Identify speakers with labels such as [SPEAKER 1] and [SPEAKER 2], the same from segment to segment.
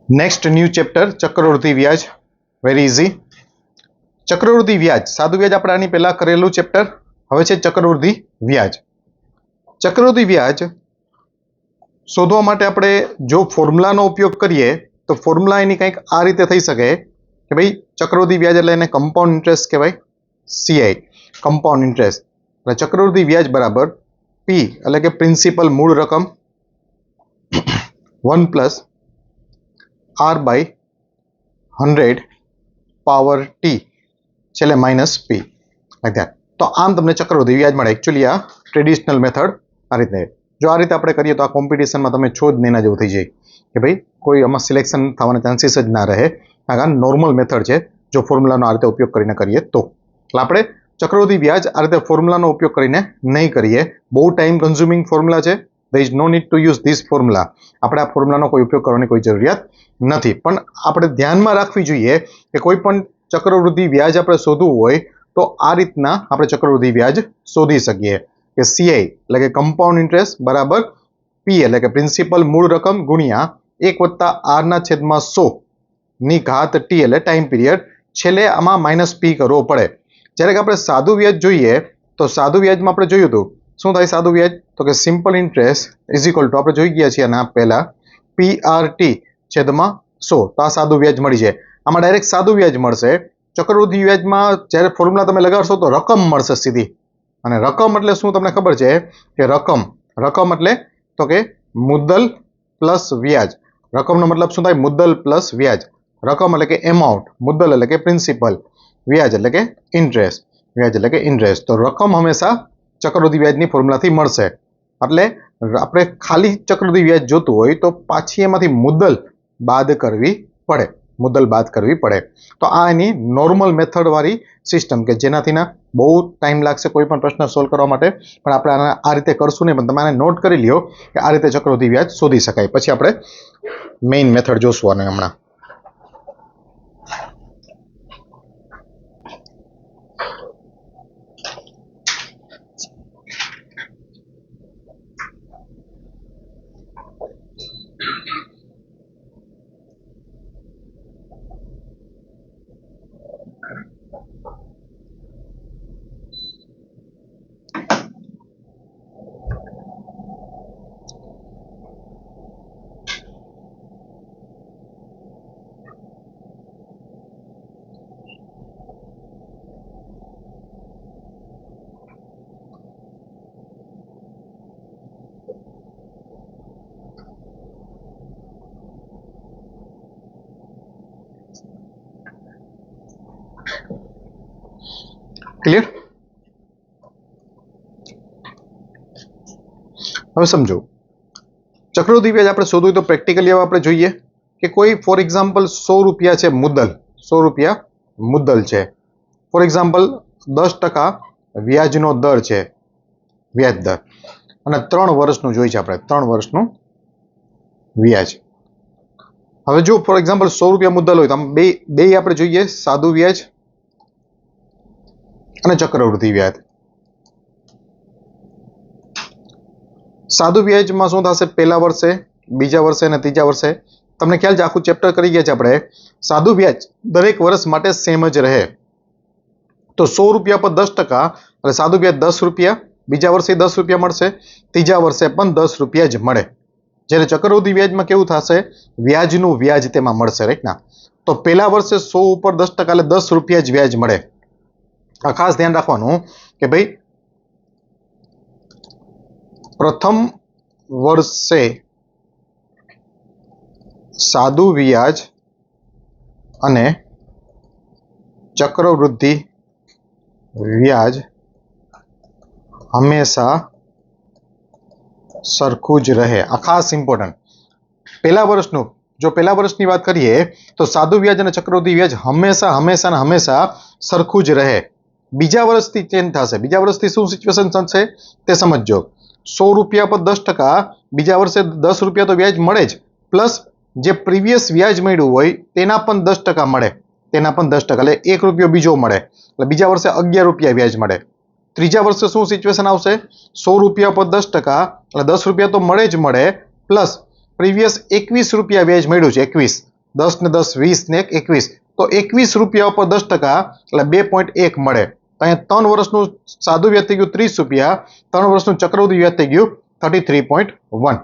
[SPEAKER 1] Next new chapter चक्रवृद्धि व्याज very easy. चक्रवृद्धि व्याज सादू व्याज આપણે આની પહેલા કરેલું ચેપ્ટર, હવે છે ચક્રવૃદ્ધિ વ્યાજ। ચક્રવૃદ્ધિ વ્યાજ શોધવા માટે આપણે જો ફોર્મ્યુલાનો ઉપયોગ કરીએ તો ફોર્મ્યુલા એની કંઈક આ રીતે થઈ શકે કે ભાઈ ચક્રવૃદ્ધિ વ્યાજ એટલે એને કમ્પાઉન્ડ ઇન્ટરેસ્ટ કહેવાય, સીઆઈ કમ્પાઉન્ડ ઇન્ટરેસ્ટ। એટલે ચક્રવૃદ્ધિ વ્યાજ બરાબર પી એટલે કે પ્રિન્સિપલ મૂળ રકમ 1 plus r by 100 power t છેલ્લે માઇનસ p લાઈક ધેટ। તો આમ તમને ચક્રવૃદ્ધિ વ્યાજ મળે। એકચ્યુઅલી આ ટ્રેડિશનલ મેથડ આ રીતે, જો આ રીતે આપણે કરીએ તો આ કોમ્પિટિશનમાં તમે છો જ નહીં જેવું થઈ જાય કે ભાઈ કોઈ આમાં સિલેક્શન થવાના ચાન્સીસ જ ના રહે, કારણ કે નોર્મલ મેથડ છે જો ફોર્મ્યુલાનો આ રીતે ઉપયોગ કરીને કરીએ તો। એટલે આપણે ચક્રવૃદ્ધિ વ્યાજ આ રીતે ફોર્મ્યુલાનો ઉપયોગ કરીને નહીં કરીએ, બહુ ટાઈમ કન્ઝ્યુમિંગ ફોર્મ્યુલા છે, there is no need to use this formula। આપણે આ ફોર્મ્યુલાનો કોઈ ઉપયોગ કરવાની કોઈ જરૂરિયાત નથી, પણ આપણે ધ્યાનમાં રાખવી જોઈએ કે કોઈ પણ ચક્રવૃદ્ધિ વ્યાજ આપણે શોધવું હોય તો આ રીતના આપણે ચક્રવૃદ્ધિ વ્યાજ શોધી શકીએ કે સીઆઈ એટલે કે કમ્પાઉન્ડ ઇન્ટરેસ્ટ બરાબર પી એટલે કે પ્રિન્સિપલ મૂળ રકમ ગુણ્યા 1 + r/100 ટી એટલે ટાઈમ પીરિયડ, છેલ્લે આમાં માઇનસ પી કરવો પડે। જ્યારે કે આપણે સાદું વ્યાજ જોઈએ તો સાદું વ્યાજમાં આપણે જોયું હતું શું થાય સાદું વ્યાજ, તો કે simple interest is equal to આપણે જોઈ ગયા છીએ આના પહેલા PRT/100, તો આ સાદું વ્યાજ મળી જાય। આમાં ડાયરેક્ટ સાદું વ્યાજ મળશે। ચક્રવૃદ્ધિ વ્યાજમાં જ્યારે ફોર્મ્યુલા તમે લગાડશો તો રકમ મળશે સીધી, અને રકમ એટલે શું તમને ખબર છે કે રકમ એટલે તો કે મુદ્દલ પ્લસ વ્યાજ। રકમનો મતલબ શું થાય, મુદ્દલ પ્લસ વ્યાજ। રકમ એટલે કે એમાઉન્ટ, મુદ્દલ એટલે કે પ્રિન્સિપલ, વ્યાજ એટલે કે ઇન્ટરેસ્ટ। તો રકમ હંમેશા ચક્રવૃદ્ધિ વ્યાજની ફોર્મ્યુલાથી મળશે। એટલે આપણે ખાલી ચક્રવૃદ્ધિ વ્યાજ જોતું હોય તો પાછી એમાંથી મુદ્દલ બાદ કરવી પડે। તો આ એની નોર્મલ મેથડ વાળી સિસ્ટમ કે જેનાથી ના બહુ ટાઈમ લાગશે કોઈ પણ પ્રશ્ન સોલ્વ કરવા માટે, પણ આપણે આ રીતે કરશું નહીં, પણ તમે આને નોટ કરી લ્યો કે આ રીતે ચક્રવૃદ્ધિ વ્યાજ શોધી શકાય। પછી આપણે મેઇન મેથડ જોશું આને હમણાં। ક્લિયર? હવે સમજો ચક્રવૃદ્ધિ વ્યાજ આપણે શોધવું તો પ્રેક્ટિકલી હવે આપણે જોઈએ કે કોઈ ફોર એક્ઝામ્પલ 100 રૂપિયા છે મુદ્દલ, 100 રૂપિયા મુદ્દલ છે, ફોર એક્ઝામ્પલ 10% વ્યાજનો દર છે, વ્યાજ દર, અને 3 વર્ષનું જોઈએ છે આપણે, 3 વર્ષનું વ્યાજ। હવે જો ફોર એક્ઝામ્પલ 100 રૂપિયા મુદ્દલ હોય તો બે આપણે જોઈએ, સાદું વ્યાજ અને ચક્રવૃદ્ધિ વ્યાજ। સાદું વ્યાજમાં શું થશે, પહેલા વર્ષે, બીજા વર્ષે અને ત્રીજા વર્ષે તમને ખ્યાલ છે, આખું ચેપ્ટર કરી ગયા છે આપણે। સાદું વ્યાજ દરેક વર્ષ માટે સેમ જ રહે, તો 100 રૂપિયા પર 10% એટલે સાદું વ્યાજ 10 રૂપિયા, બીજા વર્ષે 10 રૂપિયા મળશે, ત્રીજા વર્ષે પણ 10 રૂપિયા જ મળે। જ્યારે ચક્રવૃદ્ધિ વ્યાજમાં કેવું થશે, વ્યાજનું વ્યાજ તેમાં મળશે, રાઈટ ના? તો પહેલા વર્ષે 100 ઉપર 10% એટલે 10 રૂપિયા જ વ્યાજ મળે। આ ખાસ ધ્યાન રાખવાનું કે ભાઈ પ્રથમ વર્ષે સાદું વ્યાજ અને ચક્રવૃદ્ધિ વ્યાજ હંમેશા સરખું જ રહે। આ ખાસ ઇમ્પોર્ટન્ટ। પહેલા વર્ષનું, જો પહેલા વર્ષની વાત કરીએ તો સાદું વ્યાજ અને ચક્રવૃદ્ધિ વ્યાજ હંમેશા સરખું જ રહે। બીજા વર્ષથી ચેન્જ થશે, બીજા વર્ષથી શું સિચ્યુએશન થશે તે સમજજો। 100 રૂપિયા પર 10%, બીજા વર્ષે 10 રૂપિયા તો વ્યાજ મળે જ, પ્લસ જે પ્રીવિયસ વ્યાજ મળ્યું હોય તેના પણ 10% મળે, એટલે 1 રૂપિયો બીજો મળે, એટલે બીજા વર્ષે 11 રૂપિયા વ્યાજ મળે। ત્રીજા વર્ષે શું સિચ્યુએશન આવશે, 100 રૂપિયા પર 10%, એટલે 10 રૂપિયા તો મળે જ મળે, પ્લસ પ્રીવિયસ 21 રૂપિયા વ્યાજ મળ્યું છે, 21, 10 ને 10 20 ને 1 21, તો 21 રૂપિયા ઉપર 10% એટલે 2.1 મળે. તો અહીંયા 3 વર્ષનું સાદું વ્યાજ થઈ ગયું 30 રૂપિયા, 3 વર્ષનું ચક્રવૃદ્ધિ વ્યાજ થઈ ગયું 33.1.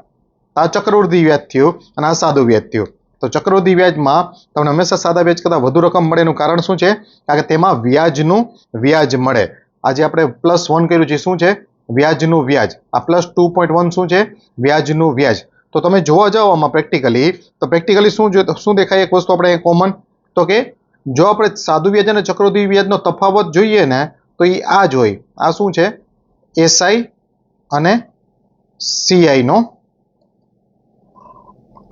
[SPEAKER 1] આ ચક્રવૃદ્ધિ વ્યાજ થયું અને આ સાદું વ્યાજ થયું. તો ચક્રવૃદ્ધિ વ્યાજમાં તમને હંમેશા સાદા વ્યાજ કરતાં વધુ રકમ મળે એનું કારણ શું છે? કારણ કે તેમાં વ્યાજનું વ્યાજ મળે. આજે આપણે +1 કર્યું છે, શું છે? વ્યાજનું વ્યાજ. આ +2.1 શું છે? વ્યાજનું વ્યાજ. તો તમે જોવા જાઓ આમાં પ્રેક્ટિકલી શું દેખાય? એક વસ્તુ આપણે કોમન, તો કે જો આપણે સાદું વ્યાજ અને ચક્રવૃદ્ધિ વ્યાજનો તફાવત જોઈએ ને તો એ આ જ હોય. આ શું છે? SI અને CI નો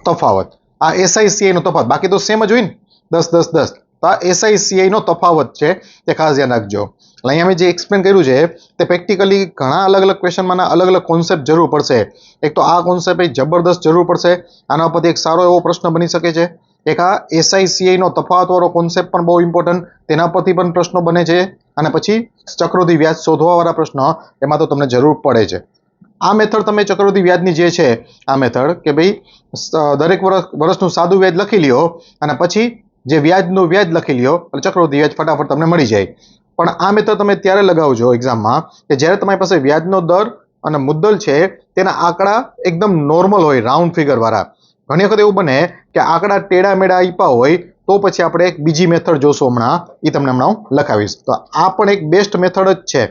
[SPEAKER 1] તફાવત. આ SI CI નો તફાવત, બાકી તો સેમ જ હોય ને, 10 10 10. તો આ SI CI નો તફાવત છે, તે ખાસ ધ્યાન રાખજો. એટલે અહીંયા મેં જે એક્સપ્લેન કર્યું છે તે પ્રેક્ટિકલી ઘણા અલગ અલગ ક્વેશ્ચનમાં અલગ અલગ કોન્સેપ્ટ જરૂર પડશે. એક તો આ કોન્સેપ્ટ એક જબરદસ્ત જરૂર પડશે, આના પરથી એક સારો એવો પ્રશ્ન બની શકે છે. એક આ SI CI નો તફાવતવાળો કોન્સેપ્ટ પણ બહુ ઇમ્પોર્ટન્ટ, તેના પરથી પણ પ્રશ્નો બને છે. અને પછી ચક્રવૃદ્ધિ વ્યાજ શોધવાવાળા પ્રશ્નો, એમાં તો તમને જરૂર પડે છે. આ મેથડ તમે ચક્રવૃદ્ધિ વ્યાજની જે છે આ મેથડ કે ભાઈ દરેક વર્ષનું સાદું વ્યાજ લખી લ્યો અને પછી જે વ્યાજનું વ્યાજ લખી લ્યો એટલે ચક્રવૃદ્ધિ વ્યાજ ફટાફટ તમને મળી જાય. પણ આ મેથડ તમે ત્યારે લગાવજો એક્ઝામમાં કે જ્યારે તમારી પાસે વ્યાજનો દર અને મુદ્દલ છે તેના આંકડા એકદમ નોર્મલ હોય, રાઉન્ડ ફિગર વાળા. ઘણી વખત એવું બને કે આંકડા ટેડા મેડા આપ્યા હોય તો પછી આપણે એક બીજી મેથડ જોશું હમણાં, એ તમને હમણાં હું લખાવીશ. તો આ પણ એક બેસ્ટ મેથડ જ છે,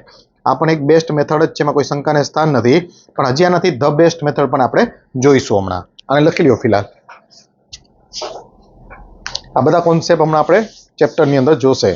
[SPEAKER 1] એમાં કોઈ શંકાને સ્થાન નથી. પણ હજી આનાથી ધ બેસ્ટ મેથડ પણ આપણે જોઈશું હમણાં. આને લખી લ્યો ફિલહાલ. આ બધા કોન્સેપ્ટ હમણાં આપણે ચેપ્ટરની અંદર જોશે.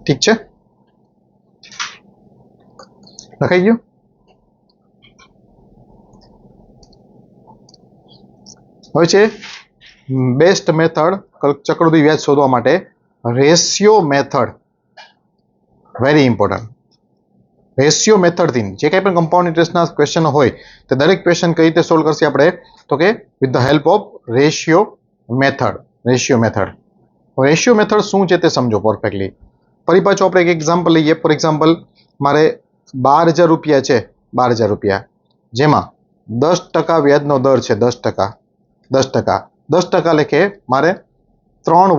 [SPEAKER 1] ઠીક છે, લખાઈ ગયું? હવે છે બેસ્ટ મેથડ ચક્રવૃદ્ધિ વ્યાજ શોધવા માટે ratio method. Very important. Ratio મેથડથી જે કંઈ પણ કમ્પાઉન્ડ ઇન્ટરેસ્ટના ક્વેશ્ચન હોય તે દરેક ક્વેશ્ચન કઈ રીતે સોલ્વ કરશે આપણે? તો કે with the help of ratio method. Ratio method શું છે તે સમજો પરફેક્ટલી. ફરી પાછું આપણે એક એક્ઝામ્પલ લઈએ. ફોર એક્ઝામ્પલ, મારે 12,000 રૂપિયા છે, 12,000 રૂપિયા, જેમાં 10% વ્યાજનો દર છે, 10% લેખે મારે 3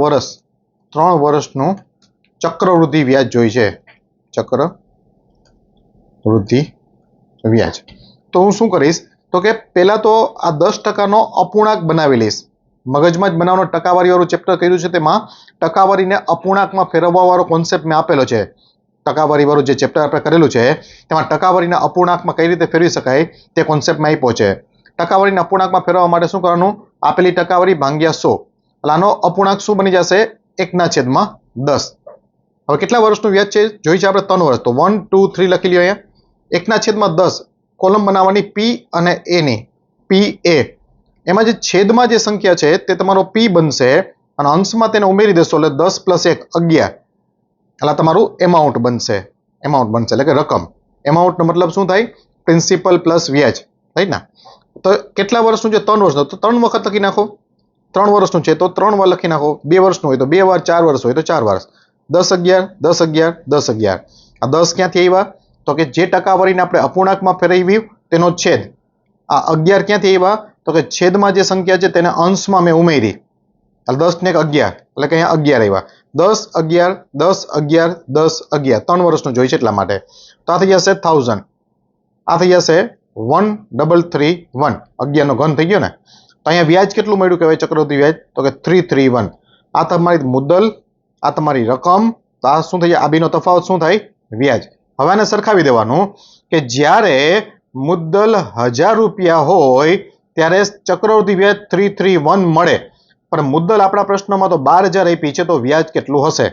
[SPEAKER 1] વર્ષનું ચક્રવૃદ્ધિ વ્યાજ જોઈ છે. ચક્રવૃદ્ધિ વ્યાજ. તો હું શું કરીશ? તો કે પહેલા તો આ 10%નો અપૂર્ણાંક બનાવી લઈશ. મગજમાં જ બનાવવાનો ટકાવારીવાળું ચેપ્ટર કર્યું છે, તેમાં ટકાવારીને અપૂર્ણાંકમાં ફેરવવાવાળો કોન્સેપ્ટ મેં આપેલો છે. ટકાવારીવાળું જે ચેપ્ટર આપણે કરેલું છે તેમાં ટકાવારીના અપૂર્ણાંકમાં કઈ રીતે ફેરવી શકાય તે કોન્સેપ્ટમાં આપ્યો છે. ટકાવારીના અપૂર્ણાંકમાં ફેરવવા માટે શું કરવાનું? આપેલી ટકાવારી ભાગ્યા 100. એટલે આનો અપૂર્ણાંક શું બની જશે? 1/10. હવે કેટલા વર્ષનું વ્યાજ છે જોઈ છે આપણે? 3 વર્ષ. તો 1 2 3 લખી લ્યો અહીંયા. 1/10 કોલમ બનાવવાની P અને A ની. PA એમાં જે છેદમાં જે સંખ્યા છે તે તમારો P બનશે અને અંશમાં તેને ઉમેરી દેશો એટલે 10 + 1 11. એટલે તમારું એમાઉન્ટ બનશે, એટલે કે રકમ. એમાઉન્ટનો મતલબ શું થાય? પ્રિન્સિપલ પ્લસ વ્યાજ, રાઈટ ને? તો કેટલા વર્ષનું છે? 3 વર્ષનું. તો 3 વખત લખી નાખો. 3 વર્ષનું છે તો 3 વાર લખી નાખો. 2 વર્ષનું હોય તો 2 વાર, 4 વર્ષ હોય તો 4 વાર. 10 11 10 11 10 11. આ 10 ક્યાંથી આવ્યા? તો કે જે ટકાવારીને આપણે અપૂર્ણાંકમાં ફેરવ્યું તેનો છેદ. આ 11 ક્યાંથી આવ્યા? તો કે છેદમાં જે સંખ્યા છે તેને અંશમાં મેં ઉમેરી. 10 ને 11 એટલે કે અહીંયા 11 આવ્યા. 10 11 10 11 10 11 3 વર્ષનું જોઈ છે એટલા માટે. તો આ થઈ જશે 1000. આ થઈ જશે 1331. 11 નો ઘન થઈ ગયો ને. તો અહીંયા વ્યાજ કેટલું મળ્યું કહેવાય ચક્રવૃદ્ધિ વ્યાજ? તો કે 331. આ તમારી મુદ્દલ, આ તમારી રકમ. તો આ શું થઈ જાય? આ બેનો તફાવત શું થાય? વ્યાજ. હવે આને સરખાવી દેવાનું કે જ્યારે મુદ્દલ 1000 રૂપિયા હોય ત્યારે ચક્રવૃદ્ધિ વ્યાજ 331 મળે, પણ મુદ્દલ આપણા પ્રશ્નમાં તો 12000 આપી છે, તો વ્યાજ કેટલું હશે?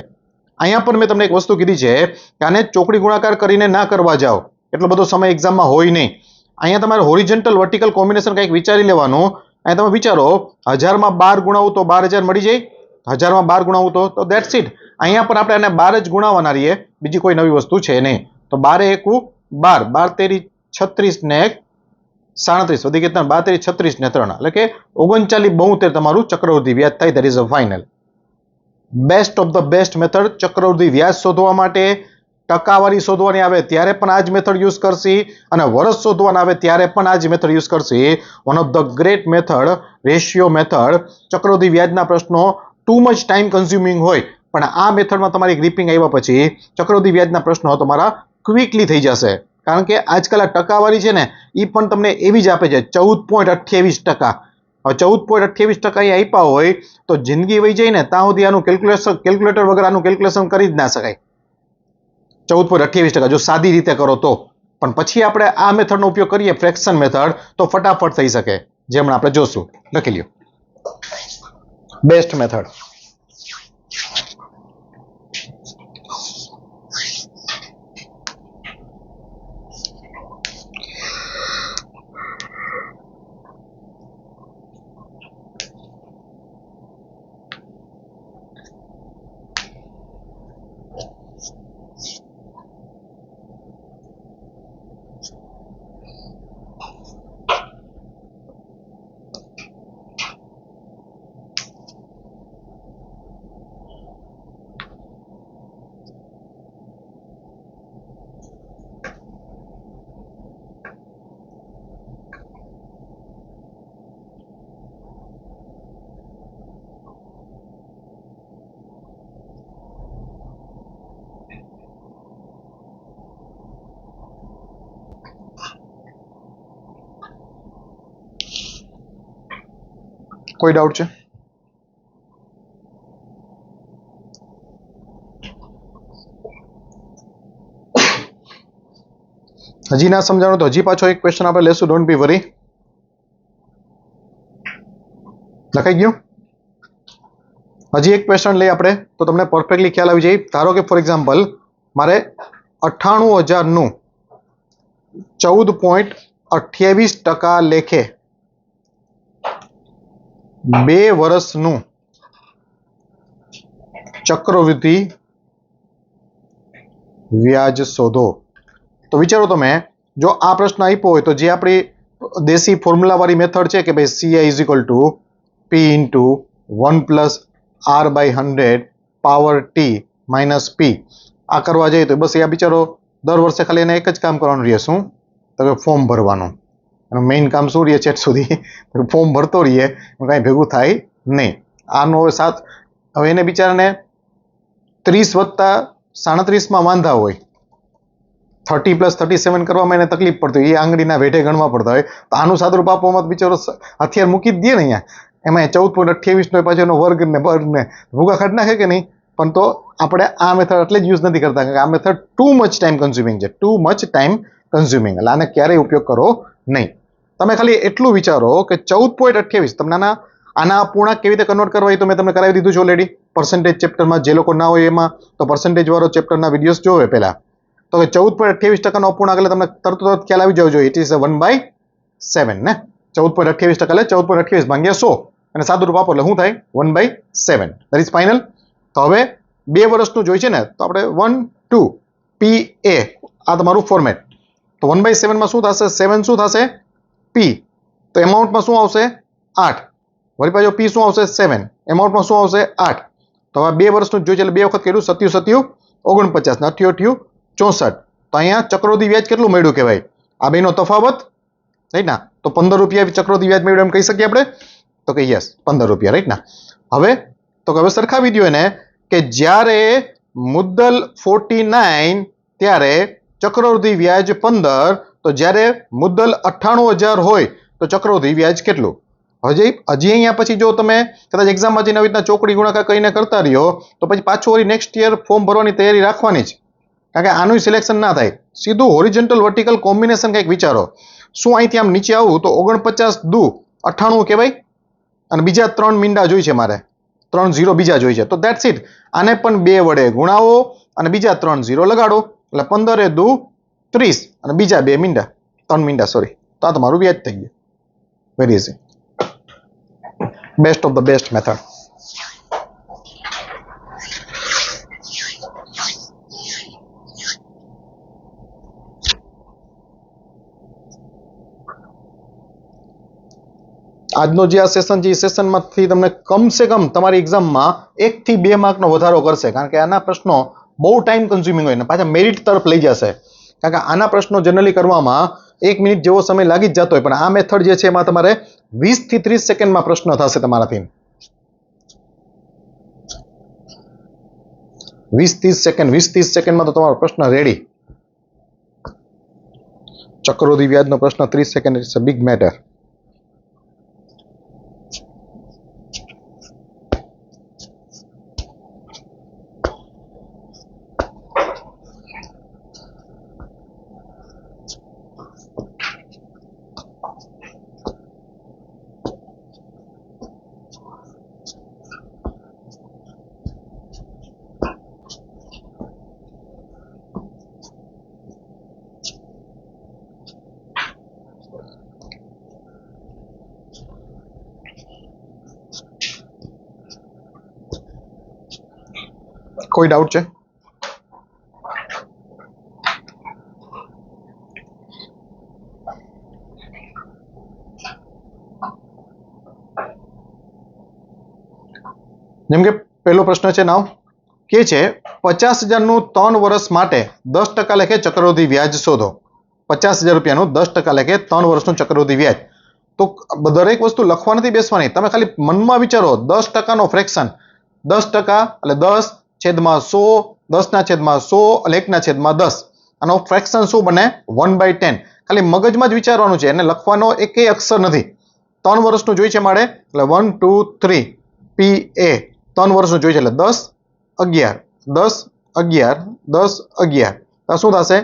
[SPEAKER 1] અહીંયા પણ મેં તમને એક વસ્તુ કીધી છે કે આને ચોકડી ગુણાકાર કરીને ના કરવા જાઓ, એટલો બધો સમય એક્ઝામમાં હોય નહીં. અહીંયા તમારે હોરિઝોન્ટલ વર્ટિકલ કોમ્બિનેશન કંઈક વિચારી લેવાનું. અહીંયા તમે વિચારો 1000 માં 12 ગુણાવું તો 12000 મળી જાય. 1000 માં 12 ગુણાવું તો ધેટ્સ ઇટ. અહીંયા પણ આપણે આને 12 જ ગુણાવવાના રહીએ, બીજી કોઈ નવી વસ્તુ છે નહીં. તો 12 એકુ 12, 12 તેરી 36 ને 37, વધી ગયા 12 તેરી 36 ને 3 એટલે કે 39 તમારું ચક્રવૃદ્ધિ વ્યાજ થાય. That is a final. Best of the best method ચક્રવૃદ્ધિ વ્યાજ શોધવા માટે. ટકાવારી શોધવાની આવે ત્યારે પણ આ જ મેથડ યુઝ કરશી, અને વર્ષ શોધવાના આવે ત્યારે પણ આ જ મેથડ યુઝ કરશી. One of the great method, ratio method. ચક્રવૃદ્ધિ વ્યાજના પ્રશ્નો ટુ મચ ટાઈમ કન્ઝ્યુમિંગ હોય, પણ આ મેથડમાં તમારી ગ્રીપિંગ આવ્યા પછી ચક્રવૃદ્ધિ વ્યાજના પ્રશ્નો તમારા ક્વિકલી થઈ જશે. કારણ કે આજકાલ આ ટકાવારી છે ને એ પણ તમને એવી જ આપે છે 14.28%. હવે 14.28% અહીં આપ્યા હોય તો જિંદગી વહી જાય ને ત્યાં સુધી આનું કેલ્ક્યુલેટર વગર આનું કેલ્ક્યુલેશન કરી જ ના શકાય. 14.28% જો સાદી રીતે કરો તો. પણ પછી આપણે આ મેથડનો ઉપયોગ કરીએ, ફ્રેક્શન મેથડ, તો ફટાફટ થઈ શકે, જે હમણાં આપણે જોશું. લખી લ્યો બેસ્ટ મેથડ. કોઈ ડાઉટ છે? હજી ના સમજાણું તો હજી પાછો એક ક્વેશ્ચન આપણે લેશું. ડોન્ટ બી વરી. લખાઈ ગયું? હજી એક ક્વેશ્ચન લઈ આપણે તો તમને પરફેક્ટલી ખ્યાલ આવી જાય. ધારો કે ફોર એક્ઝામ્પલ મારે 98,000 નું 14.28% લેખે 2 વર્ષનું ચક્રવૃદ્ધિ વ્યાજ શોધો. તો વિચારો તમે, જો આ પ્રશ્ન આપ્યો હોય તો જે આપણી દેશી ફોર્મ્યુલા વાળી મેથડ છે કે ભાઈ CI = P × 1 + R/100 power T - P, આ કરવા જઈએ તો બસ આ બિચારો દર વર્ષે ખાલી એને એક જ કામ કરવાનું રહે. શું? તો કે ફોર્મ ભરવાનું. એનું મેઇન કામ શું રહે છેટ સુધી? ફોર્મ ભરતો રહીએ, કાંઈ ભેગું થાય નહીં. આનો હવે એને બિચારાને 30 + 37 વાંધા હોય, 30 + 37 કરવામાં એને તકલીફ પડતી હોય, એ આંગળીના વેઢે ગણવા પડતા હોય, તો આનું સાદુરૂપ આપવામાં બિચારો હથિયાર મૂકી જ દે ને અહીંયા. એમાં 14.28 નો પાછો એનો વર્ગ ને ભૂગા કાઢી નાખે કે નહીં. પણ તો આપણે આ મેથડ એટલે જ યુઝ નથી કરતા, કારણ કે આ method too much time consuming છે. ટુ મચ ટાઈમ કન્ઝ્યુમિંગ, એટલે આને ક્યારેય ઉપયોગ કરો નહીં. તમે ખાલી એટલું વિચારો કે 14.28 તમને આના અપૂર્ણાંક કેવી રીતે કન્વર્ટ કરવા, એ તો મેં તમને કરાવી દીધું છે ઓલરેડી. પર્સન્ટેજ ચેપ્ટરમાં જે લોકો ના હોય એમાં તો પર્સન્ટેજ વાળો ચેપ્ટરના વિડીયોઝ જોવે પહેલા. તો 14.28% નો અપૂર્ણાંક એટલે તમને તરત ખ્યાલ આવી જવો જોઈએ. ઇટ ઇઝ 1/7 ને. 14.28% એટલે 14.28 ભાગ્યા 100 અને સાદું રૂપ આપો એટલે શું થાય? 1/7. That is final. તો હવે 2 વર્ષનું જોઈ છે ને, તો આપણે 1 2 PA આ તમારું ફોર્મેટ. તો 1/7 માં શું થશે? 7 શું થશે? P. તો એમાઉન્ટમાં શું આવશે? 8. વળી પાછો P શું આવશે? 7. એમાઉન્ટમાં શું આવશે? 8. તો હવે 2 વર્ષનું જોઈ છે એટલે 2 વખત કર્યું, 7 7 49 ને 8 8 64. તો અહીંયા ચક્રવૃદ્ધિ વ્યાજ કેટલું મળ્યું કહેવાય? આ બેનો તફાવત, રાઈટ ના? તો 15 રૂપિયા ચક્રવૃદ્ધિ વ્યાજ મળ્યું એમ કહી શકીએ આપણે? તો કે યસ 15 રૂપિયા, રાઈટ ના? હવે સરખાવી દો એને કે જ્યારે મુદ્દલ 49 ત્યારે ચક્રવૃદ્ધિ વ્યાજ 15, તો જ્યારે મુદ્દલ 98,000 હોય તો ચક્રવૃદ્ધિ વ્યાજ કેટલું? હજી અહીંયા પછી જો તમે કદાચ એક્ઝામમાં જઈને આવી રીતના ચોકડી ગુણાકાર કરીને કરતા રહ્યો તો પછી પાછું વળી નેક્સ્ટ યર ફોર્મ ભરવાની તૈયારી રાખવાની જ, કારણ કે આનું સિલેક્શન ના થાય. સીધું હોરિઝોન્ટલ વર્ટિકલ કોમ્બિનેશન કંઈક વિચારો. શું અહીંથી આમ નીચે આવું તો 49 દુ 98 કહેવાય, અને બીજા 3 મીંડા જોઈ છે મારે, 3 0 બીજા જોઈ છે, તો ધેટ્સ ઇટ. આને પણ 2 વડે ગુણાવો અને બીજા 3 0 લગાડો, એટલે 15 દુ 30 અને બીજા 2 મીંડા, 3 મીંડા સોરી, તો આ તમારું વ્યાજ થઈ ગયું. Very easy, best of the best method. આજનો જે આ સેશન છે એ સેશનમાંથી તમને કમસે કમ તમારી એક્ઝામમાં 1 થી 2 માર્કનો વધારો કરશે, કારણ કે આના પ્રશ્નો બહુ ટાઈમ કન્ઝ્યુમિંગ હોય ને પાછા મેરિટ તરફ લઈ જશે, કારણ કે આના પ્રશ્નો જનરલી કરવામાં 1 મિનિટ જેવો સમય લાગી જ જતો હોય, પણ આ મેથડ જે છે એમાં તમારે 20 થી 30 સેકન્ડમાં પ્રશ્ન થશે તમારાથી. 20-30 સેકન્ડમાં તો તમારો પ્રશ્ન રેડી. ચક્રવૃદ્ધિ વ્યાજનો પ્રશ્ન 30 second, it's a big matter. કોઈ ડાઉટ છે? જેમ કે પહેલો પ્રશ્ન છે નાવ કે છે 50,000 નું 3 વર્ષ માટે 10% લેખે ચક્રવૃદ્ધિ વ્યાજ શોધો. 50,000 રૂપિયાનું 10% લેખે 3 વર્ષનું ચક્રવૃદ્ધિ વ્યાજ. તો દરેક વસ્તુ લખવા નથી બેસવાની, તમે ખાલી મનમાં વિચારો 10%નો ફ્રેક્શન, 10% એટલે 10/100, 10/100 એટલે 1/10. આનો ફ્રેક્શન શું બને? 1/10. ખાલી મગજમાં જ વિચારવાનું છે, એને લખવાનો એકેય અક્ષર નથી. 3 વર્ષનું જોઈ છે મારે, એટલે 1 2 3 PA 3 વર્ષનું જોઈ છે, એટલે 10 11 10 11 10 11, તો શું થશે?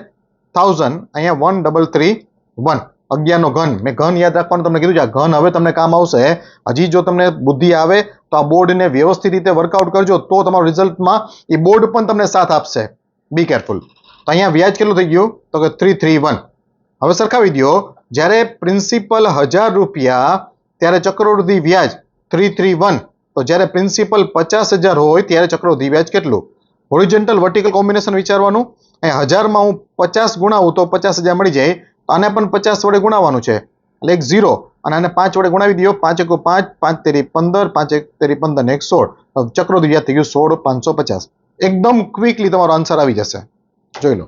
[SPEAKER 1] 1000. અહીંયા 1331, 11 નો ઘન. મેં ઘન યાદ રાખવાનું તમને કીધું છે, આ ઘન હવે તમને કામ આવશે. હજી જો તમને બુદ્ધિ આવે તો આ બોર્ડને વ્યવસ્થિત રીતે વર્કઆઉટ કરજો, તો તમારું રિઝલ્ટમાં એ બોર્ડ પણ તમને સાથ આપશે. Be careful. તો અહીંયા વ્યાજ કેટલું થઈ ગયું? તો કે 331. હવે સરખાવી દો, જ્યારે પ્રિન્સિપલ 1000 રૂપિયા ત્યારે ચક્રવૃદ્ધિ વ્યાજ 331, તો જ્યારે પ્રિન્સિપલ 50,000 હોય ત્યારે ચક્રવૃદ્ધિ વ્યાજ કેટલું? હોરિઝોન્ટલ વર્ટિકલ કોમ્બિનેશન વિચારવાનું. અહીં 1000માં હું 50 ગુણાવું તો 50,000 મળી જાય, આને પણ 50 વડે ગુણાવવાનું છે, એટલે એક 0, અને આને 5 વડે ગુણાવી દો, 5 × 5 5 તેરી 15, 5 1 તેરી 15 ને 1 16, ચક્રવૃદ્ધિ વ્યાજ થઈ ગયું 16,550. એકદમ ક્વિકલી તમારો આન્સર આવી જશે, જોઈ લો.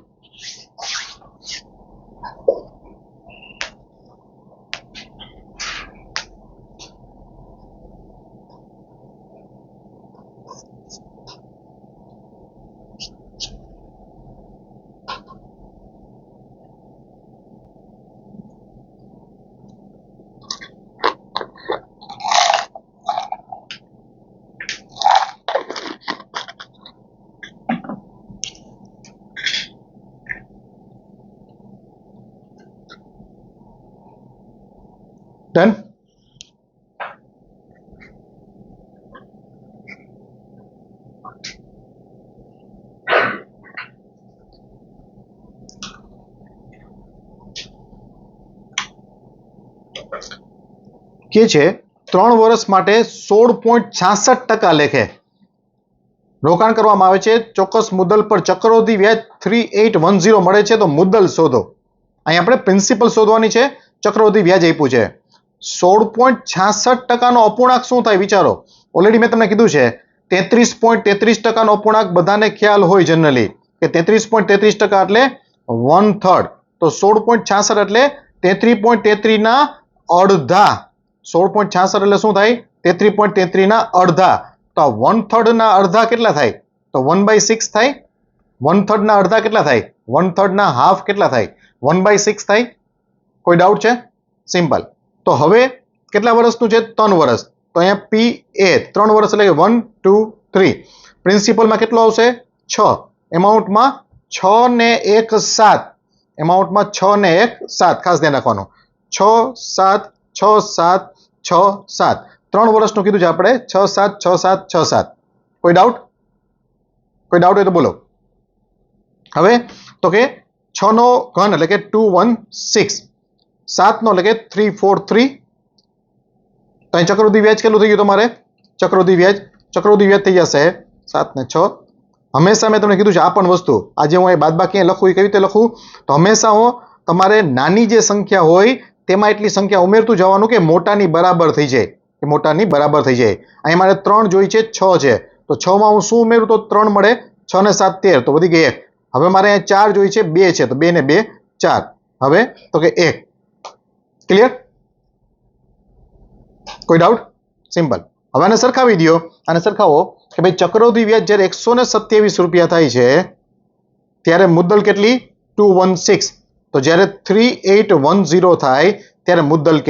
[SPEAKER 1] Done? કે છે 3 વર્ષ માટે 16.66% લેખે રોકાણ કરવામાં આવે છે, ચોક્કસ મુદ્દલ પર ચક્રવૃદ્ધિ વ્યાજ 3810 મળે છે, તો મુદ્દલ શોધો. અહીં આપણે પ્રિન્સિપલ શોધવાની છે, ચક્રવૃદ્ધિ વ્યાજ આપ્યું છે. 16.66%નો અપૂર્ણાંક શું થાય વિચારો. ઓલરેડી મેં તમને કીધું છે 33.33%નો અપૂર્ણાંક બધાને ખ્યાલ હોય જનરલી, કે 33.33% એટલે 1/3 તો 16.66 એટલે 33.33 ના અડધા 16.66 એટલે શું થાય 33.33 ના અડધા તો 1/3 ના અડધા કેટલા થાય તો 1/6 થાય 1/3 ના અડધા કેટલા થાય 1/3 ના હાફ કેટલા થાય 1/6 થાય કોઈ ડાઉટ છે સિમ્પલ તો હવે કેટલા વર્ષનું છે 3 વર્ષ તો અહીંયા પી એ 3 વર્ષ એટલે 1 2 3 પ્રિન્સિપલમાં કેટલો આવશે 6 એમાઉન્ટમાં 6 ને 1 7 એમાઉન્ટમાં 6 ને 1 7 ખાસ ધ્યાન રાખવાનું 6 7 6 7 6 7 3 વર્ષનું કીધું છે આપણે 6 7 6 7 6 7 કોઈ ડાઉટ હોય તો બોલો હવે તો કે 6 નો ઘન એટલે કે 216 7 નો એટલે કે 343 તો અહીં ચક્રવૃદ્ધિ વ્યાજ કેટલું થઈ ગયું તમારે ચક્રવૃદ્ધિ વ્યાજ થઈ જશે 7 ને 6 હંમેશા મેં તમને કીધું છે આ પણ વસ્તુ આજે હું અહીં બાદબાકી લખું એ કેવી રીતે લખું તો હંમેશા તમારે નાની જે સંખ્યા હોય તેમાં એટલી સંખ્યા ઉમેરતું જવાનું કે મોટાની બરાબર થઈ જાય અહીં મારે 3 જોઈ છે 6 છે તો 6 માં હું શું ઉમેરું તો 3 મળે 6 ને 7 13 તો વધી ગઈ 1 હવે મારે અહીંયા 4 જોઈ છે 2 છે તો 2 ને 2 4 હવે તો કે 1 ક્લિયર કોઈ ડાઉટ સિમ્પલ હવે આને સરખાવી દો આને સરખાવો કે ભાઈ ચક્રવૃદ્ધિ વ્યાજ જ્યારે 127 રૂપિયા થાય છે ત્યારે મુદ્દલ કેટલી 216 તો જ્યારે 3810 થાય ત્યારે મુદ્દલ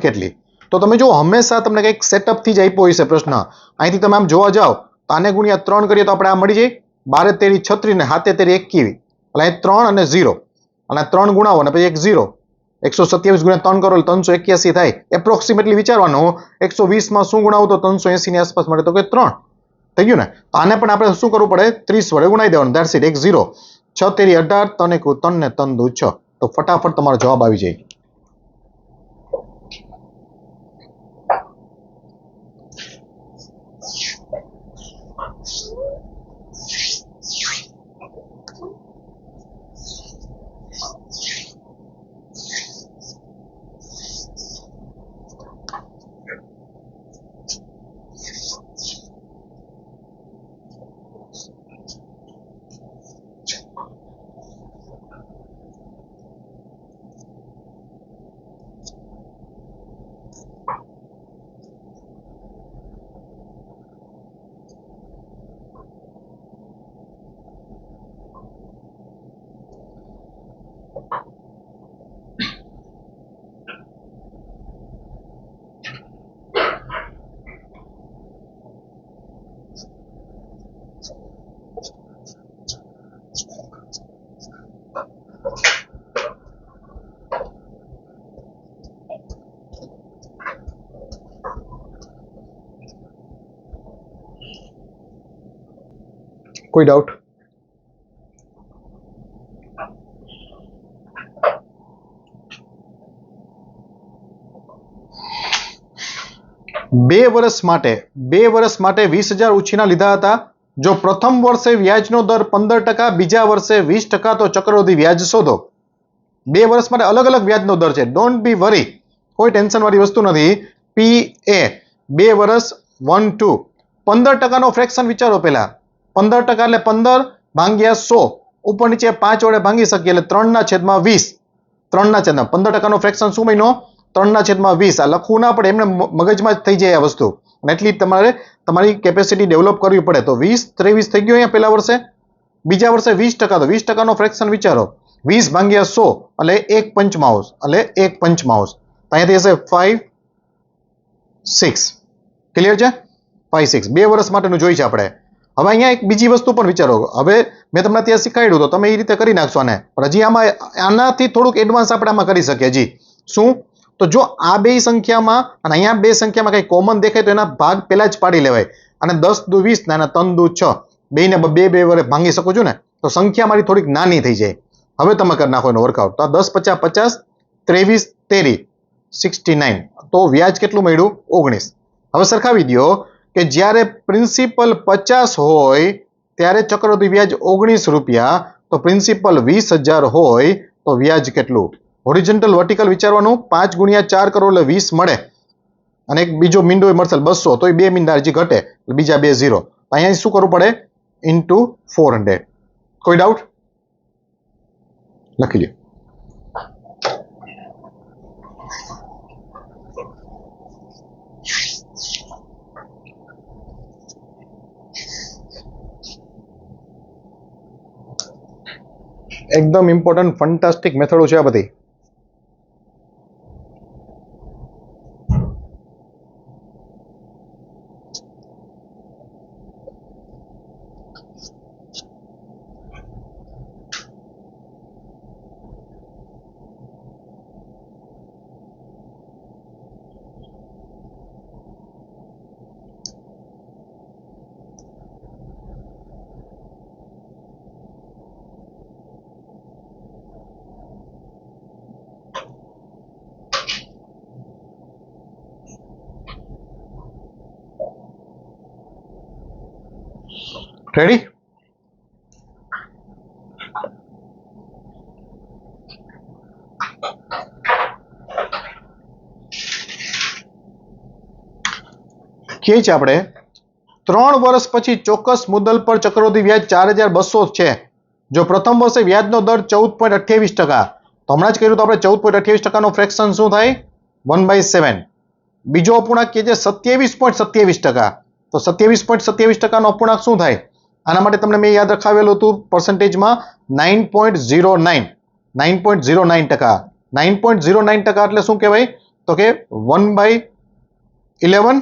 [SPEAKER 1] કેટલી તો તમે જો હંમેશા તમને કંઈક સેટઅપ થી જ આપ્યો હશે પ્રશ્ન અહીંથી તમે આમ જોવા જાઓ તો આને ગુણ્યા 3 કરીએ તો આપણે આ મળી જાય 12 તેરી 36 ને 7 તેરી 21 એટલે અહીં 3 અને 0 અને 3 ગુણાવો અને પછી 1 0 127 ગુણ્યા 3 કરો એટલે 381 થાય એપ્રોક્સિમેટલી વિચારવાનું 120 માં શું ગુણાવું તો 380 ની આસપાસ મળે તો કે 3 થઈ ગયું ને તો આને પણ આપણે શું કરવું પડે 30 વડે ગુણાઈ દેવાનું ધેટ્સ ઇટ 1 0 6 તેરી 18 3 1 3 ને 3 2 6 તો ફટાફટ તમારો જવાબ આવી જાય કોઈ ડાઉટ બે વર્ષ માટે 20,000 ઉછીના લીધા હતા જો પ્રથમ વર્ષે વ્યાજનો દર 15% બીજા વર્ષે 20% તો ચક્રવૃદ્ધિ વ્યાજ શોધો 2 વર્ષ માટે અલગ અલગ વ્યાજનો દર છે ડોન્ટ બી વરી કોઈ ટેન્શન વાળી વસ્તુ નથી પી એ 2 વર્ષ 1 2 15% નો ફ્રેક્શન વિચારો પહેલા 15% એટલે 15 ભાગ્યા 100 ઉપર નીચે 5 વડે ભાંગી શકીએ એટલે 3/20 15% નો ફ્રેક્શન શું બન્યો 3/20 આ લખવું ના પડે એમને મગજમાં જ થઈ જાય આ વસ્તુ અને એટલી તમારી કેપેસિટી ડેવલપ કરવી પડે તો 20 23 થઈ ગયો અહીંયા પહેલા વર્ષે બીજા વર્ષે 20% તો 20% નો ફ્રેક્શન વિચારો 20 ભાગ્યા 100 એટલે 1/5 અહીંયાથી હશે 5 6 ક્લિયર છે 5 6 2 વર્ષ માટેનું જોઈ છે આપણે હવે અહીંયા એક બીજી વસ્તુ પણ વિચારો હવે મેં તમને ત્યાં શીખવાડ્યું તો તમે એ રીતે કરી નાખશો આને પણ હજી આનાથી થોડુંક એડવાન્સ આપણે આમાં કરી શકીએ હજી શું તો જો આ બે સંખ્યામાં અને અહીંયા બે સંખ્યામાં કંઈ કોમન દેખાય તો એના ભાગ પહેલા જ પાડી લેવાય અને 10 દુ 20 ને 3 દુ 6 બેને બે વડે ભાંગી શકો છો ને તો સંખ્યા મારી થોડીક નાની થઈ જાય હવે તમે કરી નાખો એનો વર્કઆઉટ તો 10 50 50 23 13 69 તો વ્યાજ કેટલું મળ્યું 19 હવે સરખાવી દો કે જ્યારે પ્રિન્સિપલ 50 હોય ત્યારે ચક્રવૃદ્ધિ વ્યાજ 19 રૂપિયા તો પ્રિન્સિપલ 20,000 હોય તો વ્યાજ કેટલું હોરિઝોન્ટલ વર્ટિકલ વિચારવાનું 5 ગુણ્યા 4 કરો એટલે 20 મળે અને એક બીજો મીંડો મળશે 200 તો એ બે મીંડા હજી ઘટે એટલે બીજા બે 0 અહીંયા શું કરવું પડે * 400 કોઈ ડાઉટ લખી લ્યો. એકદમ ઇમ્પોર્ટન્ટ ફન્ટાસ્ટિક મેથડો છે આ બધી. રેડી? કે છે આપણે 3 વર્ષ પછી ચોક્કસ મુદ્દલ પર ચક્રવૃદ્ધિ વ્યાજ 4200 છે. જો પ્રથમ વર્ષે વ્યાજનો દર 14.28%, તો હમણાં જ કર્યું તો આપણે 14.28% નો ફ્રેક્શન શું થાય? 1/7. બીજો અપૂર્ણાંક કે છે 27.27%, તો 27.27% નો અપૂર્ણાંક શું થાય? આના માટે તમને મેં યાદ રખાવેલું હતું પર્સન્ટેજમાં 9.09. 9.09%. 9.09% એટલે શું કહેવાય? તો કે 1/11.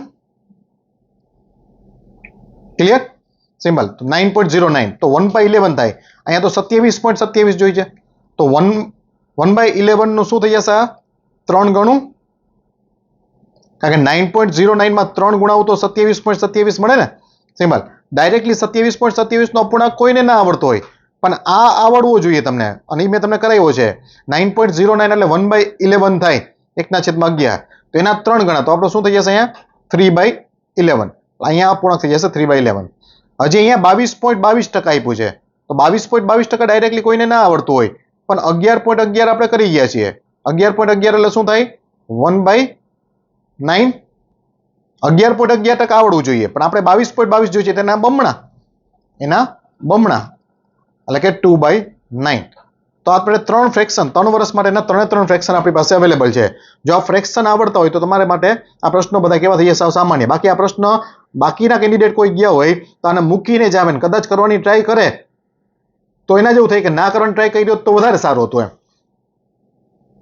[SPEAKER 1] ક્લિયર? સિમ્પલ. 9.09 તો 1/11 થાય. અહીંયા તો 27.27 જોઈ છે, તો 1/11 નું શું થઈ જશે? 3 ગણું. કારણ કે 9.09 માં 3 ગુણાવું તો 27.27 મળે ને. સિમ્પલ. ડાયરેક્ટલી 27.27 નો અપૂર્ણાંક કોઈને ના આવડતો હોય, પણ આ આવડવો જોઈએ તમને, અને એ મેં તમને કરાવ્યો છે. 9.09 એટલે 1/11 થાય, 1/11. તો એના 3 ગણા, તો આપણો શું થઈ જશે અહીંયા? 3/11. અહીંયા અપૂર્ણાંક થઈ જશે 3/11. હજી અહીંયા 22.22% આપ્યું છે, તો 22.22% ડાયરેક્ટલી કોઈને ના આવડતું હોય, પણ 11.11 આપણે કરી ગયા છીએ. 11.11 એટલે શું થાય? 1/9. 11.11% આવડવું જોઈએ, પણ આપણે 22.22 જોઈએ છે, એના બમણા. એટલે કે 2/9. તો આપણે 3 ફ્રેક્શન 3 વર્ષ માટેના 3 ફ્રેક્શન આપણી પાસે અવેલેબલ છે. જો આ ફ્રેક્શન આવડતા હોય તો તમારા માટે આ પ્રશ્નો બધા કેવા થઈ જશે? સામાન્ય. બાકી આ પ્રશ્ન બાકીના કેન્ડિડેટ કોઈ ગયા હોય તો આને મૂકીને જ આવે ને કદાચ કરવાની ટ્રાય કરે તો એના જેવું થાય કે ના કરવાની ટ્રાય કરી તો વધારે સારું હતું એમ.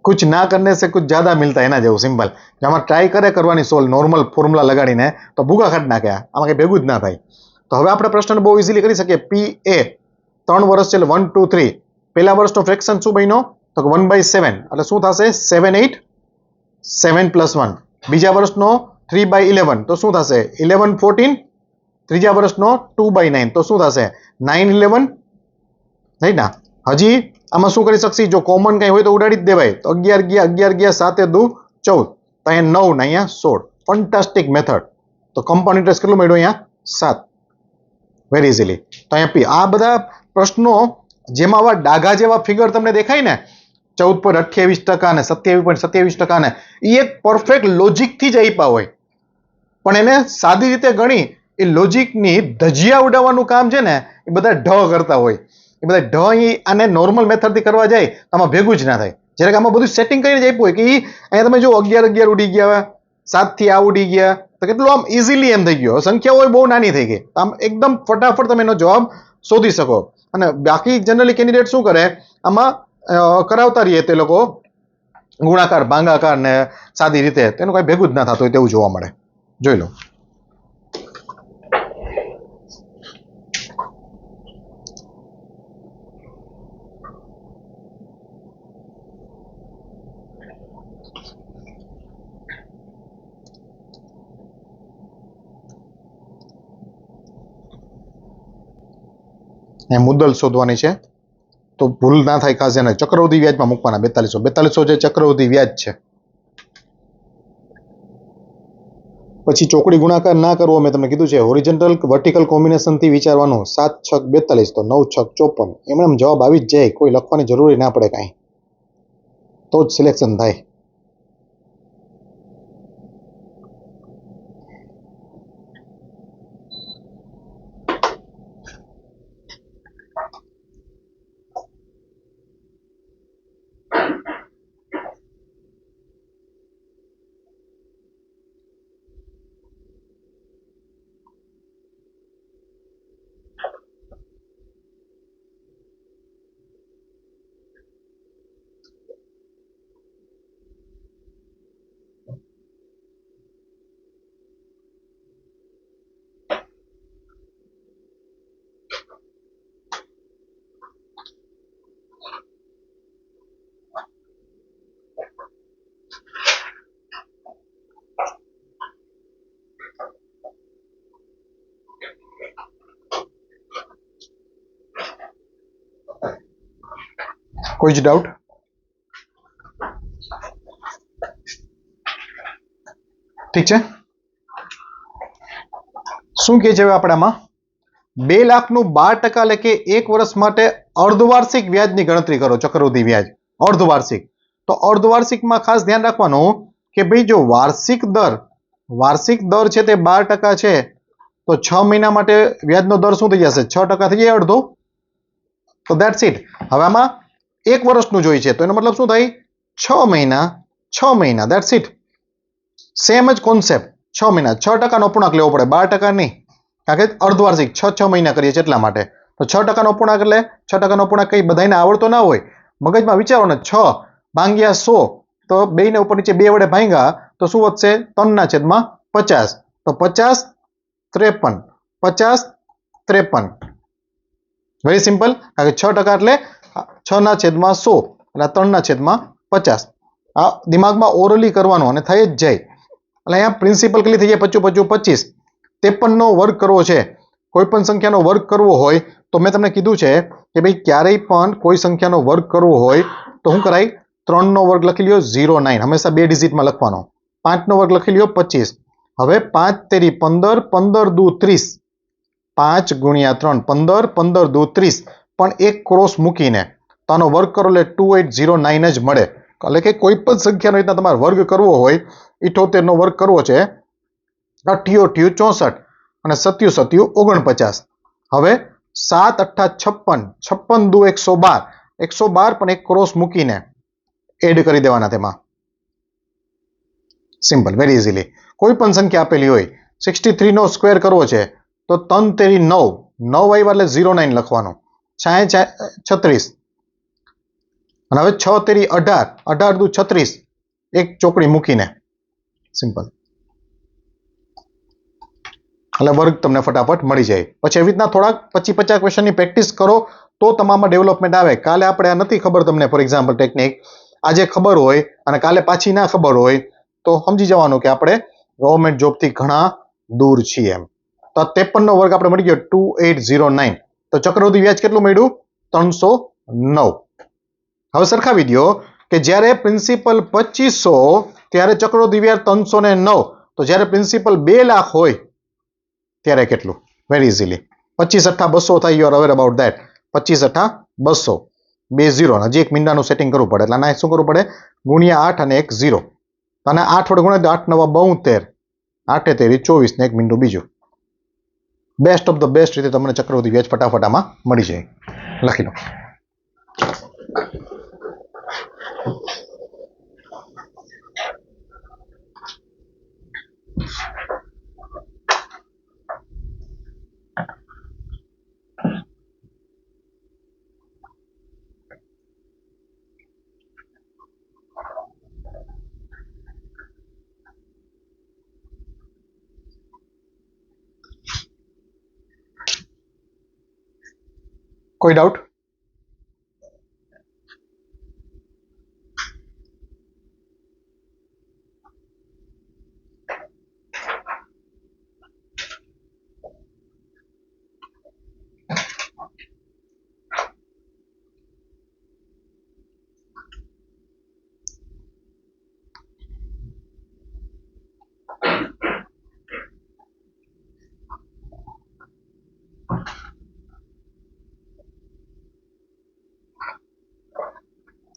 [SPEAKER 1] कुछ ना करने से कुछ ज्यादा मिलता है, एना जेवुं सिंपल. आमां ट्राय करे करवानी सोल्व नॉर्मल फॉर्म्युला लगाडीने तो भूगा काढी नाखे, आमां कंई भेगुं ज ना थाय. तो हवे आपणे प्रश्न बહુ इजीली करी सकीए. PA 3 વર્ષ છે એટલે 1 2 3. પહેલા વર્ષનો ફ્રેક્શન શું બન્યો? તો 1/7 એટલે શું થશે? 7 8 7 + 1. બીજા વર્ષનો 3/11 તો શું થશે? 11 14. ત્રીજા વર્ષનો 2/9 તો શું થશે? 9 11. રાઈટ ના? હજી આમાં શું કરી શકશી? જો કોમન કઈ હોય તો ઉડાડી જ દેવાય. તો 11 ગયા 11 ગયા 7 2 14. તો અહીંયા 9 ને અહીંયા 16. ફન્ટાસ્ટિક મેથડ. તો કમ્પાઉન્ડ ઇન્ટરેસ્ટ કેટલું મળ્યું? અહીંયા 7. Very easily. તો અહીંયા આ બધા પ્રશ્નો જેમાં આવા ડાઘા જેવા ફિગર તમને દેખાય ને 14.28% ને 27.27% ને, એ એક પરફેક્ટ લોજિકથી જ આપ્યા હોય, પણ એને સાદી રીતે ગણી એ લોજિકની ધજિયા ઉડાવવાનું કામ છે ને એ બધા ઢ કરતા હોય. એ બધા ઢ અહીં આને નોર્મલ મેથડથી કરવા જાય તો આમાં ભેગું જ ના થાય. જ્યારે આમાં બધું સેટિંગ કરીને જ આપ્યું હોય કે અહીંયા તમે જો 11 11 ઉડી ગયા, 7 થી આ ઉડી ગયા, તો કેટલું આમ ઇઝીલી એમ થઈ ગયો. સંખ્યાઓ બહુ નાની થઈ ગઈ, આમ એકદમ ફટાફટ તમે એનો જવાબ શોધી શકો. અને બાકી જનરલી કેન્ડિડેટ શું કરે? આમાં કરાવતા રહીએ તે લોકો ગુણાકાર ભાંગાકાર ને સાદી રીતે, તેનું કઈ ભેગું જ ના થતું હોય તેવું જોવા મળે. જોઈ લો. મુદ્દલ શોધવાની છે, તો ભૂલ ના થાય ખાસ એને ચક્રવૃદ્ધિ વ્યાજમાં મૂકવાના. 4200 જે ચક્રવૃદ્ધિ વ્યાજ છે. પછી ચોકડી ગુણાકાર ના કરવો મેં તમને કીધું છે. હોરિઝોન્ટલ વર્ટિકલ કોમ્બિનેશનથી વિચારવાનું. 7 6 42 તો 9 6 54. એમ જવાબ આવી જ જાય, કોઈ લખવાની જરૂરી ના પડે કાંઈ, તો જ સિલેક્શન થાય. કોઈ જ ડાઉટ? ઠીક છે. શું કહે છે હવે આપણામાં? 2,00,000 નું 12% એટલે કે 1 વર્ષ માટે અર્ધવાર્ષિક વ્યાજની ગણતરી કરો. ચક્રવૃદ્ધિ વ્યાજ અર્ધવાર્ષિક. તો અર્ધવાર્ષિકમાં ખાસ ધ્યાન રાખવાનું કે ભાઈ જો વાર્ષિક દર છે તે 12% છે તો 6 મહિના માટે વ્યાજનો દર શું થઈ જશે? 6% થઈ જાય અડધો. તો ધેટ્સ ઇટ. હવે આમાં 1 વર્ષનું જોઈએ છે તો એનો મતલબ શું થાય? 6 મહિના ધેટ્સ ઇટ. સેમ જ કોન્સેપ્ટ. 6 મહિના 6% નો અપૂર્ણાંક લેવો પડે, 12% નહીં, કારણ કે અર્ધવાર્ષિક 6 મહિના કરીએ છીએ એટલા માટે. તો 6% નો અપૂર્ણાંક એટલે 6% નો અપૂર્ણાંક કઈ બધાને આવડતો ના હોય. મગજમાં વિચારો ને, 6 ભાગ્યા 100 તો 2 ને ઉપર નીચે 2 વડે ભાગ્યા તો શું વધશે? 3/50. તો 50 53 50 53. Very simple. કારણ કે 6% એટલે 6/100 એટલે 3/50. આ દિમાગમાં ઓરલી કરવાનું અને થઈ જ જાય. એટલે અહીંયા પ્રિન્સિપલ કેટલી થઈ જાય? 55 25. 53 નો વર્ગ કરવો છે. કોઈ પણ સંખ્યાનો વર્ગ કરવો હોય તો મેં તમને કીધું છે કે ભાઈ ક્યારેય પણ કોઈ સંખ્યાનો વર્ગ કરવો હોય તો શું કરાય? 3 નો વર્ગ લખી લ્યો 0,9. હંમેશા 2 ડિજિટમાં લખવાનો. 5 નો વર્ગ લખી લ્યો 25. હવે 5 તેરી 15 15 દુ 30. 5 ગુણ્યા 3 15 15 દુ 30. પણ એક ક્રોસ મૂકીને તો આનો વર્ગ કરો એટલે 2809 જ મળે. એટલે કે કોઈ પણ સંખ્યાનો રીતના તમારે વર્ગ કરવો હોય, 78 નો વર્ગ કરવો છે, 88 64 અને 77 49. હવે 7 8 56 56 દુ 112. 112 પણ એક ક્રોસ મૂકીને એડ કરી દેવાના તેમાં. Simple, very easily. કોઈ પણ સંખ્યા આપેલી હોય, 63 નો સ્ક્વેર કરવો છે તો 3 તેરી 9 9 આવ્યા એટલે 09 લખવાનું. 36 અને હવે 6 તેરી 18 18 દુ 36. એક ચોકડી મૂકીને. સિમ્પલ. એટલે વર્ગ તમને ફટાફટ મળી જાય. પછી એવી રીતના થોડાક 25-50 ક્વેશ્ચનની પ્રેક્ટિસ કરો તો તમારામાં ડેવલપમેન્ટ આવે. કાલે આપણે આ નથી ખબર તમને, ફોર એક્ઝામ્પલ ટેકનિક, આજે ખબર હોય અને કાલે પાછી ના ખબર હોય તો સમજી જવાનું કે આપણે ગવર્મેન્ટ જોબથી ઘણા દૂર છીએ એમ. તો 53 નો વર્ગ આપણે મળી ગયો 2809. તો ચક્રવૃદ્ધિ વ્યાજ કેટલું મળ્યું? 309. હવે સરખાવી દો કે જ્યારે પ્રિન્સિપલ 2500 ત્યારે ચક્રવૃદ્ધિ વ્યાજ 309. તો જ્યારે પ્રિન્સિપલ 2 લાખ હોય ત્યારે કેટલું? Very easily. 25 × 200 થાય. You are aware about that. 25 × 200 2 0. હજી એક મીંડાનું સેટિંગ કરવું પડે એટલે આના શું કરવું પડે? ગુણ્યા 8 અને 1 0. અને 8 વડે ગુણ્યા 8 9 72. 8 તેરી 24 ને એક મીંડું બીજું. બેસ્ટ ઓફ ધ બેસ્ટ રીતે તમને ચક્રવૃદ્ધિ વ્યાજ ફટાફટ આમાં મળી જાય. લખી લો. કોઈ ડાઉટ?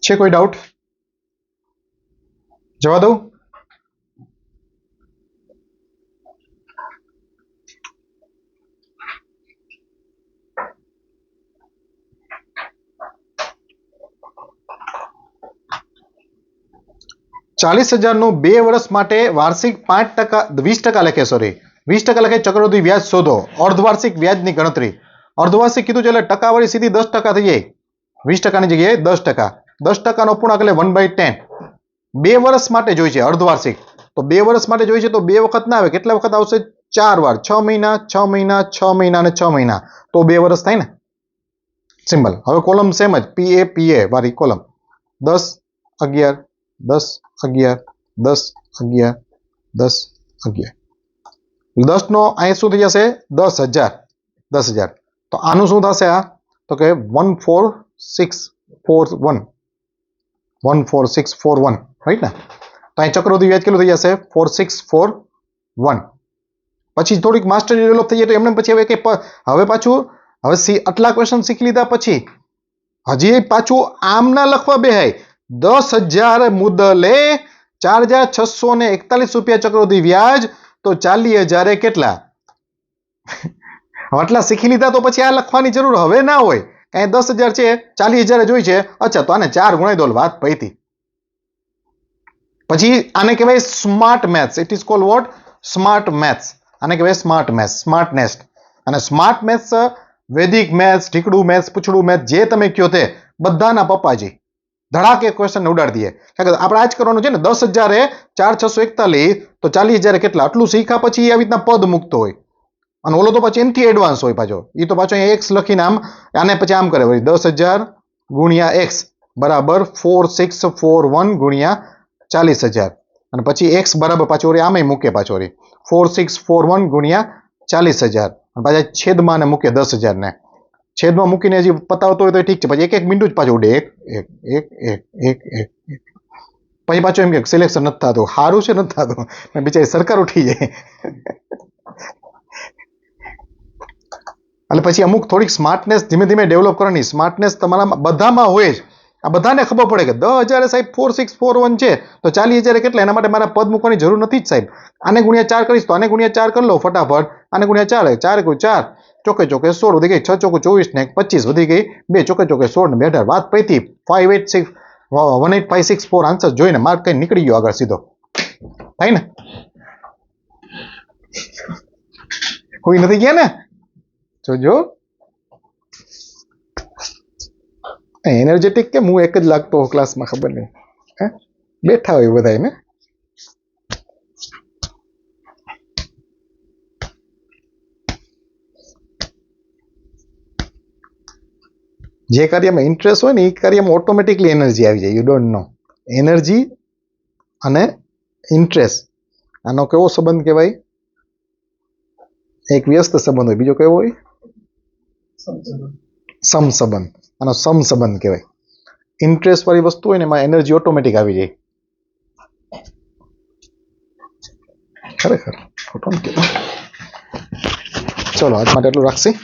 [SPEAKER 1] છે કોઈ ડાઉટ? જવા દઉં? $40,000 2 વર્ષ માટે વાર્ષિક 5% 20% લખે, સોરી 20% લખે ચક્રવૃદ્ધિ વ્યાજ શોધો. અર્ધવાર્ષિક વ્યાજની ગણતરી. અર્ધવાર્ષિક કીધું છે એટલે ટકાવારી સીધી 10% થઈ જાય. 20%ની જગ્યાએ 10%. 10% નો અપૂર્ણાંક એટલે 1/10. 2 વર્ષ માટે જોઈ છે અર્ધવાર્ષિક. તો 2 વર્ષ માટે જોઈ છે તો 2 વખત ના આવે. કેટલા વખત આવશે? 4 વાર. 6 મહિના 6 મહિના 6 મહિના અને 6 મહિના. તો 2 વર્ષ થાય ને. સિમ્પલ. હવે કોલમ સેમ જ, PA વાળી કોલમ. 10 11 10 11 10 11 10 11. 10 નો અહીંયા શું થઈ જશે? 10,000. 10,000. તો આનું શું થશે? આ તો કે 14641. 14641 રાઈટ ને? તો અહીં ચક્રવૃદ્ધિ વ્યાજ કેટલું થઈ જશે? 4641. પછી થોડીક માસ્ટરી ડેવલપ થઈ જાય તો એમને પછી હવે પાછું આટલા ક્વેશ્ચન શીખી લીધા પછી હજી પાછું આમના લખવા બેહાય 10,000 મુદ્દલે 4,641 રૂપિયા ચક્રવૃદ્ધિ વ્યાજ, તો 40,000 કેટલા? આટલા શીખી લીધા તો પછી આ લખવાની જરૂર હવે ના હોય. કાંઈ 10,000 છે, 40,000 જોઈ છે, અચ્છા તો આને 4 ગુણાઈ દો, વાત પૈતી. પછી આને કહેવાય smart maths. It is called what? Smart maths. આને કહેવાય સ્માર્ટ મેથ્સ, સ્માર્ટનેસ. અને સ્માર્ટ મેથ્સ વૈદિક મેથ્સ, ઢીકડું મેથ્સ, પૂછડું મેથ્સ જે તમે કહો તે બધાના પપ્પાજી. ધડાકે ક્વેશ્ચન ઉડાડી દે. કારણ કે આપણે આ જ કરવાનું છે ને. 10,000 4,641 તો 40,000 કેટલા? આટલું શીખા પછી આવી રીતના પદ મૂકતો હોય. અને ઓલો તો પછી એનથી એડવાન્સ હોય પાછો. એ તો પાછો અહીંયા એક્સ લખીને આને પછી આમ કરે, 10,000 ગુણ્યા એક્સ બરાબર 4641 ગુણ્યા 40,000. અને પછી એક્સ બરાબર પાછો આમે મૂકે પાછો 4641 ગુણ્યા 40,000. અને પાછા છેદમાં મૂકે 10,000 ને. છેદમાં મૂકીને હજી પતાવતો હોય તો ઠીક છે. પછી એક બિંદુ જ પાછું ઉડે. એક પછી પાછું એમ કે સિલેક્શન નથી થતું. સારું છે નથી થતું. બિચારી સરકાર ઉઠી જાય. એટલે પછી અમુક થોડીક સ્માર્ટનેસ ધીમે ધીમે ડેવલપ કરવાની. સ્માર્ટનેસ તમારા બધામાં હોય જ. આ બધાને ખબર પડે કે 10,000 સાહેબ 4641 છે તો 40,000 કેટલા? એના માટે મારા પદ મૂકવાની જરૂર નથી જ સાહેબ. આને ગુણ્યા 4 કરીશ તો આને ગુણ્યા 4 કરી લો ફટાફટ. આને ગુણ્યા 4 4 ચોકે ચોકે 16 વધી ગઈ, 6 ચોકે 24 ને 25 વધી ગઈ, 2 ચોકે ચોકે 16 ને 18. વાત પૈતી. 18564 આન્સર જોઈને માર્ક કઈ નીકળી ગયો આગળ સીધો. થાય ને? કોઈ નથી ગયા ને? જોજો એનર્જેટિક કેમ હું એક જ લાગતો ક્લાસમાં ખબર નહીં. બેઠા હોય બધા ને. જે કાર્યમાં ઇન્ટરેસ્ટ હોય ને એ કાર્યમાં ઓટોમેટિકલી એનર્જી આવી જાય. You don't know. એનર્જી અને ઇન્ટરેસ્ટ આનો કેવો સંબંધ કહેવાય? એક વ્યસ્ત સંબંધ હોય, બીજો કેવો હોય? સમસંબંધ. આનો સમસંબંધ કહેવાય. ઇન્ટરેસ્ટ વાળી વસ્તુ હોય ને એમાં એનર્જી ઓટોમેટિક આવી જાય. ખરેખર ખોટો નથી. ચલો આજ માટે એટલું રાખશી.